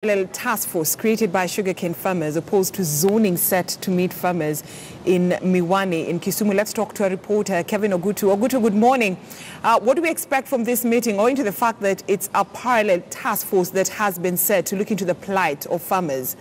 Parallel task force created by sugarcane farmers opposed to zoning set to meet farmers in Miwani in Kisumu. Let's talk to a reporter, Kevin Ogutu. Ogutu, good morning. What do we expect from this meeting, owing to the fact that it's a parallel task force that has been set to look into the plight of farmers?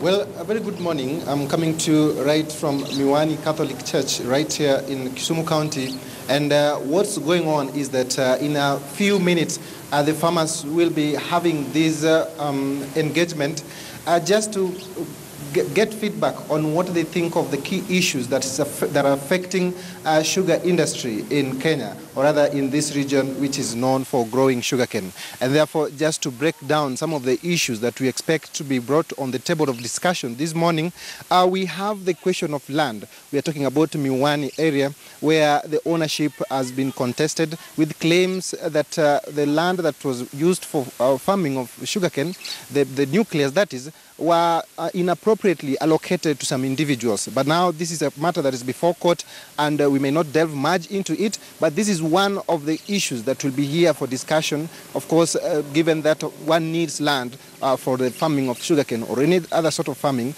Well, a very good morning. I'm coming to right from Miwani Catholic Church right here in Kisumu County. And what's going on is that in a few minutes, the farmers will be having this engagement just to get feedback on what they think of the key issues that are affecting sugar industry in Kenya, or rather in this region which is known for growing sugarcane. And therefore, just to break down some of the issues that we expect to be brought on the table of discussion this morning, we have the question of land. We are talking about Miwani area where the ownership has been contested with claims that the land that was used for farming of sugarcane, the nucleus that is, were inappropriately allocated to some individuals. But now this is a matter that is before court, and we may not delve much into it, but this is one of the issues that will be here for discussion, of course, given that one needs land for the farming of sugarcane or any other sort of farming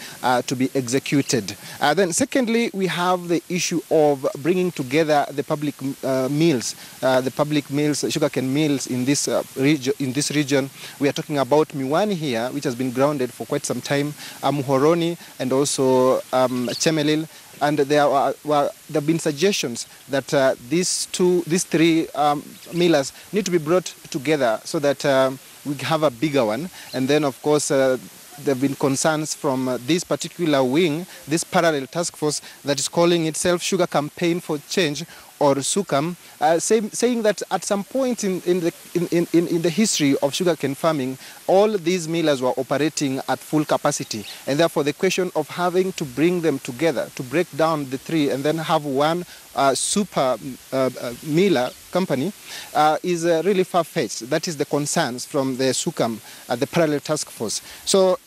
to be executed. Then secondly, we have the issue of bringing together the public mills, sugarcane mills in this region. We are talking about Miwani here, which has been grounded for quite some time, Muhoroni and also Chemelil. And there have been suggestions that these three millers need to be brought together so that we have a bigger one. And then, of course, there have been concerns from this particular wing, this parallel task force that is calling itself Sugar Campaign for Change, or SUCAM, saying that at some point in the history of sugarcane farming, all these millers were operating at full capacity, and therefore the question of having to bring them together to break down the three and then have one super miller company is really far-fetched. That is the concerns from the SUCAM, the parallel task force. So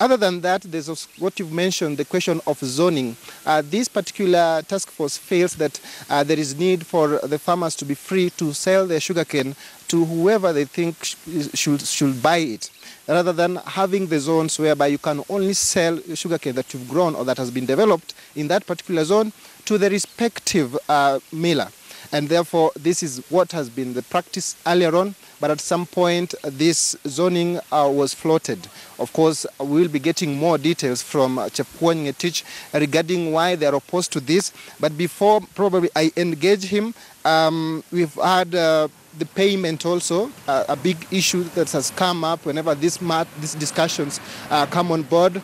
other than that, there's also what you've mentioned, the question of zoning. This particular task force feels that there is need for the farmers to be free to sell their sugarcane to whoever they think should buy it, rather than having the zones whereby you can only sell sugarcane that you've grown or that has been developed in that particular zone to the respective miller. And therefore, this is what has been the practice earlier on, but at some point, this zoning was floated. Of course, we will be getting more details from Chepkwony Ngetich regarding why they are opposed to this. But before probably I engage him, we've had the payment also, a big issue that has come up whenever these discussions come on board,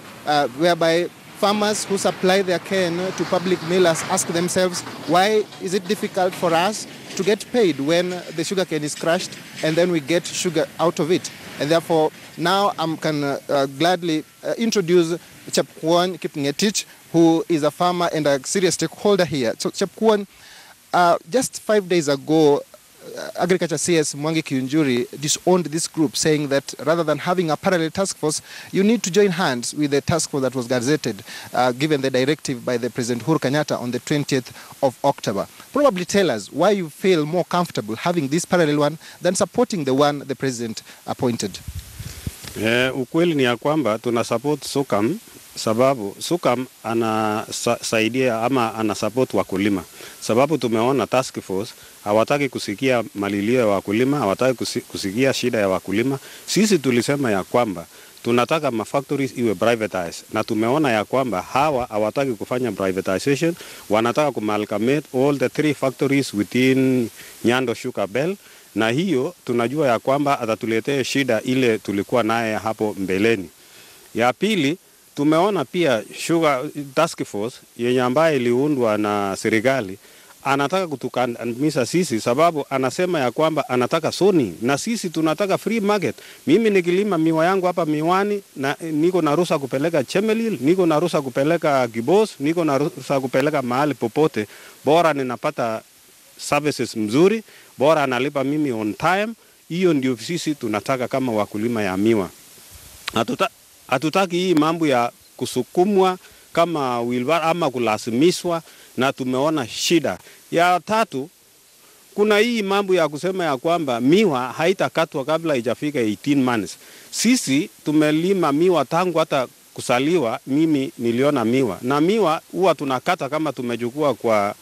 whereby farmers who supply their cane to public millers ask themselves, why is it difficult for us to get paid when the sugarcane is crushed and then we get sugar out of it? And therefore, now I can gladly introduce Chepkwony Ngetich, who is a farmer and a serious stakeholder here. So Chepkwony, just 5 days ago, Agriculture CS Mwangi Kiunjuri disowned this group, saying that rather than having a parallel task force, you need to join hands with the task force that was gazetted, given the directive by the President Uhuru Kenyatta on the 20th of October. Probably tell us why you feel more comfortable having this parallel one than supporting the one the President appointed. Ukweli ni ya kwamba tuna support SUCAM sababu SUCAM anasaidia ama anasupport wakulima. Sababu tumeona task force hawataki kusikia malilio ya wakulima, hawataki kusikia shida ya wakulima. Sisi tulisema ya kwamba tunataka mafactories iwe privatized, na tumeona ya kwamba hawa hawataki kufanya privatization, wanataka kumalgamate all the three factories within Nyando Sugar Belt, na hiyo tunajua ya kwamba atatuletea shida ile tulikuwa naye hapo mbeleni. Ya pili, tumeona pia Sugar Task Force yenye ambaye iliundwa na serikali anataka kutukandamiza sisi, sababu anasema ya kwamba anataka zoning na sisi tunataka free market. Mimi nikilima miwa yangu hapa Miwani na niko na ruhusa kupeleka Chemelil, niko na ruhusa kupeleka Gibos, niko na ruhusa kupeleka mahali popote, bora ninapata services mzuri, bora analipa mimi on time. Hiyo ndio sisi tunataka kama wakulima ya miwa. Hatutaki hii mambo ya kusukumwa kama wilbar ama kulazimishwa, na tumeona shida. Ya tatu, kuna hii mambo ya kusema ya kwamba miwa haitakatwa kabla haijafika 18 months. Sisi tumelima miwa tangu hata kusaliwa, mimi niliona miwa. Na miwa huwa tunakata kama tumechukua kwa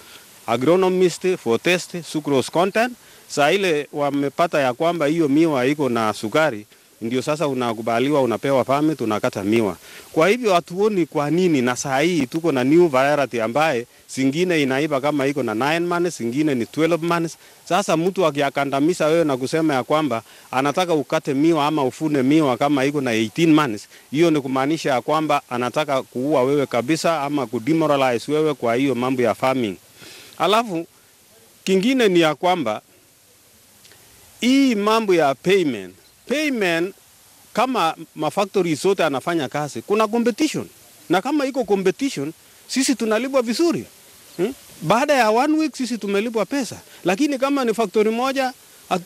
agronomist for test sucrose content. Saa ile wamepata ya kwamba hiyo miwa iko na sukari, ndio sasa unakubaliwa unapewa permit unakata miwa. Kwa hivyo hatuoni kwa nini, na saa hii tuko na new variety ambaye singine inaiba kama iko na 9 months, singine ni 12 months. Sasa mtu akiakandamiza wewe na kusema ya kwamba anataka ukate miwa ama ufune miwa kama iko na 18 months, hiyo ni kumaanisha ya kwamba anataka kuua wewe kabisa ama kudemoralize wewe kwa hiyo mambo ya farming. Alafu kingine ni ya kwamba hii mambo ya payment kama mafactory zote anafanya kazi, kuna competition. Na kama iko competition, sisi tunalipwa vizuri. Baada ya 1 week sisi tumelipwa pesa. Lakini kama ni factory moja,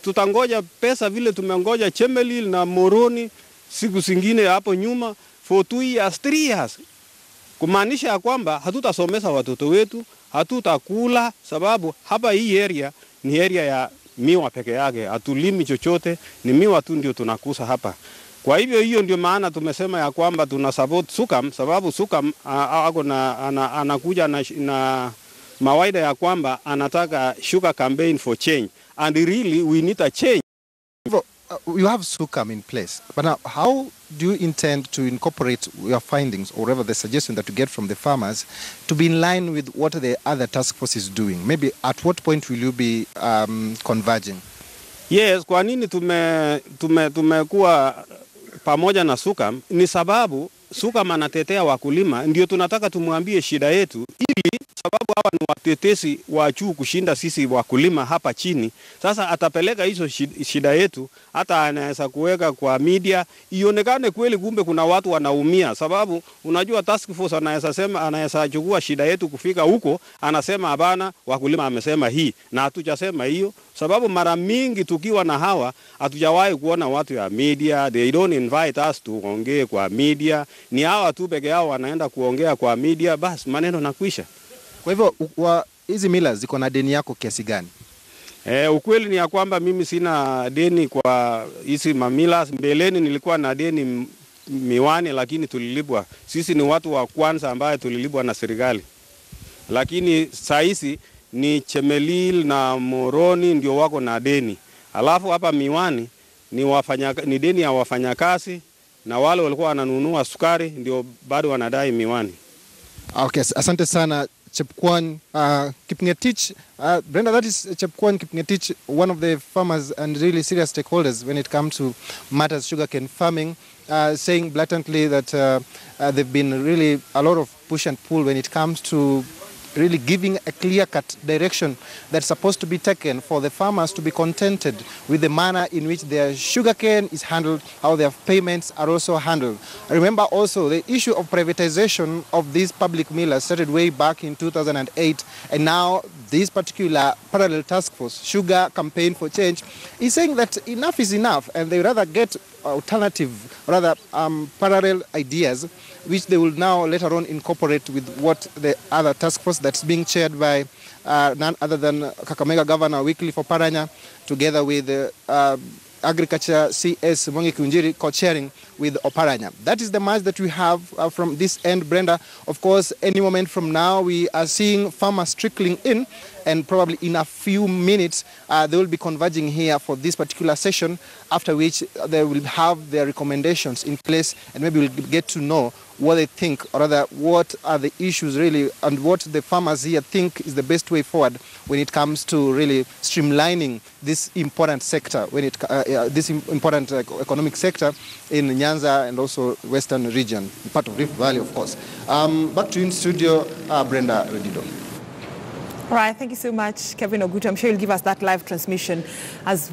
tutangoja pesa vile tumengoja Chemelil na Moroni siku zingine hapo nyuma for 2 years, 3 years. Kumaanisha ya kwamba hatutasomesha watoto wetu, hatutakula, sababu hapa hii area ni area ya miwa peke yake, hatulimi chochote, ni miwa tu ndio tunakusa hapa. Kwa hivyo hiyo ndio maana tumesema ya kwamba tuna support SUCAM, sababu SUCAM anakuja na mawaida ya kwamba anataka sugar campaign for change, and really we need a change. You have SUCAM in place, but now how do you intend to incorporate your findings or whatever the suggestion that you get from the farmers to be in line with what the other task force is doing? Maybe at what point will you be converging? Yes, kwa nini tumekuwa pamoja na SUCAM ni sababu SUCAM anatetea wakulima, ndio tunataka tumwambie shida yetu, ili sababu hawa ni watetezi wa juu kushinda sisi wakulima hapa chini. Sasa atapeleka hizo shida yetu, hata anaweza kuweka kwa media ionekane kweli kumbe kuna watu wanaumia, sababu unajua task force anaweza chukua shida yetu kufika huko, anasema hapana wakulima amesema hii, na hatujasema hiyo. Sababu mara mingi tukiwa na hawa hatujawahi kuona watu ya media, they don't invite us to ongea kwa media. Ni hawa tu peke yao wanaenda kuongea kwa media, bas maneno nakwisha. Kwa hivyo hizi mila ziko na deni yako kiasi gani? Ukweli ni ya kwamba mimi sina deni kwa hizi mamila. Mbeleni nilikuwa na deni Miwani, lakini tulilipwa. Sisi ni watu wa kwanza ambaye tulilipwa na serikali. Lakini saa hizi ni Chemelil na Moroni ndio wako na deni. Alafu hapa Miwani ni deni ya wafanyakazi, na wale walikuwa wananunua sukari ndio bado wanadai Miwani. Okay, asante sana Chepkwony Kipngetich. Brenda, that is Chepkwony Kipngetich, one of the farmers and really serious stakeholders when it comes to matters sugarcane farming, saying blatantly that there've been really a lot of push and pull when it comes to really giving a clear-cut direction that's supposed to be taken for the farmers to be contented with the manner in which their sugarcane is handled, how their payments are also handled. Remember also the issue of privatization of these public millers started way back in 2008, and now this particular parallel task force, Sugar Campaign for Change, is saying that enough is enough, and they rather get alternative, rather parallel ideas, which they will now later on incorporate with what the other task force that's being chaired by none other than Kakamega Governor Wycliffe Oparanya, together with Agriculture CS Mwangi Kunjiri co-chairing with Oparanya. That is the match that we have from this end, Brenda. Of course, any moment from now, we are seeing farmers trickling in, and probably in a few minutes, they will be converging here for this particular session, after which they will have their recommendations in place, and maybe we'll get to know what they think, or rather what are the issues really, and what the farmers here think is the best way forward when it comes to really streamlining this important sector, when it this important economic sector in Nyanza and also Western region, part of Rift Valley, of course. Back to you in studio, Brenda Redido. All right, thank you so much, Kevin Ogutu. I'm sure you'll give us that live transmission as